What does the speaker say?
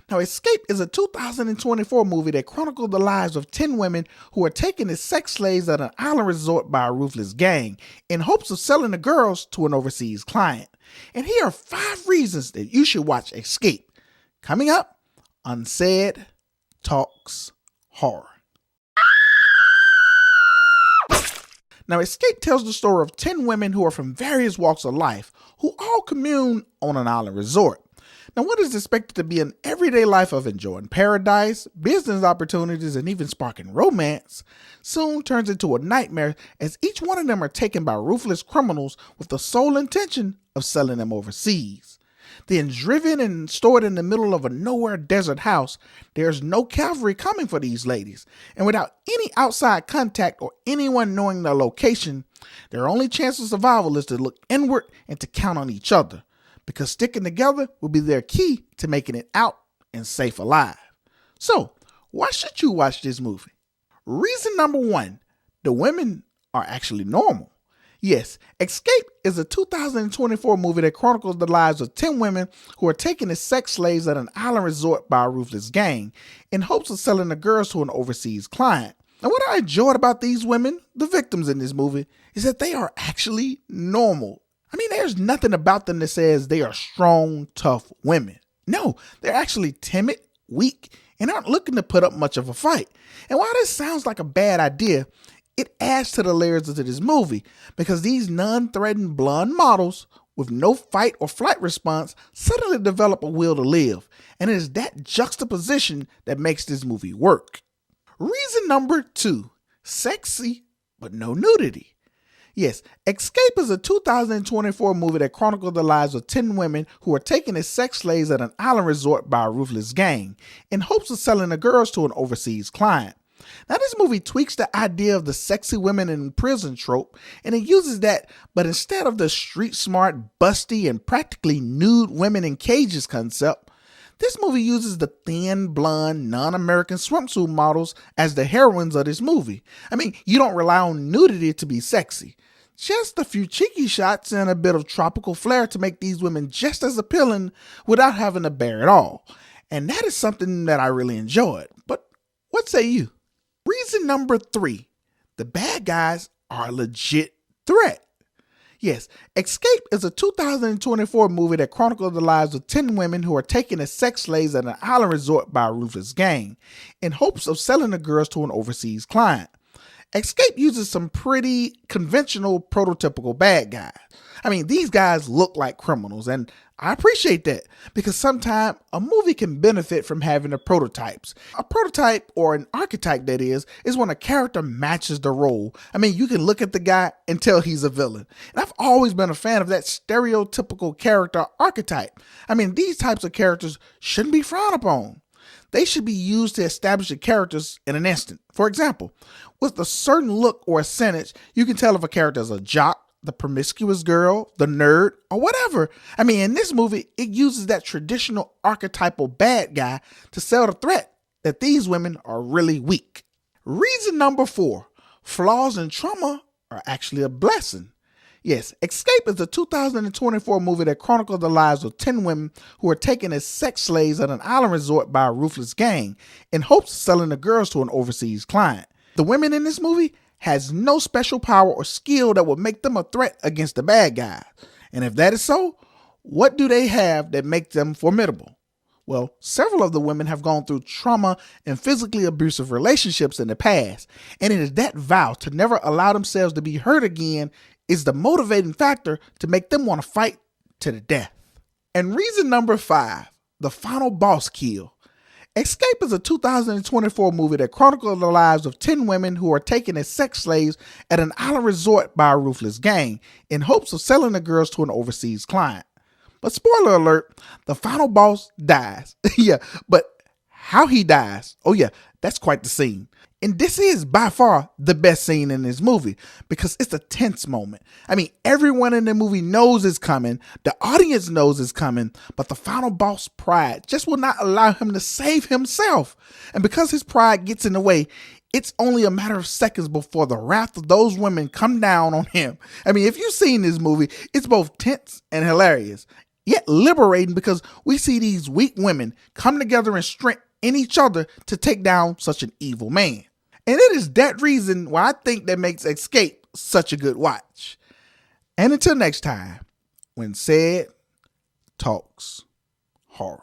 Now, Escape is a 2024 movie that chronicles the lives of 10 women who are taken as sex slaves at an island resort by a ruthless gang in hopes of selling the girls to an overseas client. And here are 5 reasons that you should watch Escape. Coming up on CEDtalks Horror. Now, Escape tells the story of 10 women who are from various walks of life who all commune on an island resort. Now, what is expected to be an everyday life of enjoying paradise, business opportunities, and even sparking romance soon turns into a nightmare as each one of them are taken by ruthless criminals with the sole intention of selling them overseas. Then driven and stored in the middle of a nowhere desert house, there's no cavalry coming for these ladies, and without any outside contact or anyone knowing their location, their only chance of survival is to look inward and to count on each other, because sticking together will be their key to making it out and safe alive. So, why should you watch this movie? Reason number 1, the women are actually normal. Yes, Escape is a 2024 movie that chronicles the lives of 10 women who are taken as sex slaves at an island resort by a ruthless gang in hopes of selling the girls to an overseas client. And what I enjoyed about these women, the victims in this movie, is that they are actually normal. I mean, there's nothing about them that says they are strong, tough women. No, they're actually timid, weak, and aren't looking to put up much of a fight. And while this sounds like a bad idea, it adds to the layers of this movie because these non-threatening blonde models with no fight or flight response suddenly develop a will to live. And it is that juxtaposition that makes this movie work. Reason number 2, sexy but no nudity. Yes, Escape is a 2024 movie that chronicles the lives of 10 women who are taken as sex slaves at an island resort by a ruthless gang in hopes of selling the girls to an overseas client. Now, this movie tweaks the idea of the sexy women in prison trope, and it uses that, but instead of the street smart, busty, and practically nude women in cages concept, this movie uses the thin, blonde, non-American swimsuit models as the heroines of this movie. I mean, you don't rely on nudity to be sexy. Just a few cheeky shots and a bit of tropical flair to make these women just as appealing without having to bear it all. And that is something that I really enjoyed. But what say you? Reason number 3, the bad guys are a legit threat. Yes, Escape is a 2024 movie that chronicles the lives of 10 women who are taken as sex slaves at an island resort by a ruthless gang in hopes of selling the girls to an overseas client. Escape uses some pretty conventional prototypical bad guys. I mean, these guys look like criminals, and I appreciate that because sometimes a movie can benefit from having the prototypes. A prototype, or an archetype that is when a character matches the role. I mean, you can look at the guy and tell he's a villain. And I've always been a fan of that stereotypical character archetype. I mean, these types of characters shouldn't be frowned upon. They should be used to establish the characters in an instant. For example, with a certain look or a sentence, you can tell if a character is a jock, the promiscuous girl, the nerd, or whatever. I mean, in this movie, it uses that traditional archetypal bad guy to sell the threat that these women are really weak. Reason number 4, flaws and trauma are actually a blessing. Yes, Escape is a 2024 movie that chronicles the lives of 10 women who are taken as sex slaves at an island resort by a ruthless gang in hopes of selling the girls to an overseas client. The women in this movie has no special power or skill that would make them a threat against the bad guys. And if that is so, what do they have that makes them formidable? Well, several of the women have gone through trauma and physically abusive relationships in the past, and it is that vow to never allow themselves to be hurt again is the motivating factor to make them want to fight to the death. And reason number 5, the final boss kill. Escape is a 2024 movie that chronicles the lives of 10 women who are taken as sex slaves at an island resort by a ruthless gang in hopes of selling the girls to an overseas client. But spoiler alert, the final boss dies. Yeah, but how he dies, oh yeah, that's quite the scene. And this is by far the best scene in this movie because it's a tense moment. I mean, everyone in the movie knows it's coming. The audience knows it's coming, but the final boss pride just will not allow him to save himself. And because his pride gets in the way, it's only a matter of seconds before the wrath of those women come down on him. I mean, if you've seen this movie, it's both tense and hilarious. yet liberating because we see these weak women come together and strength in each other to take down such an evil man. And it is that reason why I think that makes Escape such a good watch. And until next time, when said talks horror.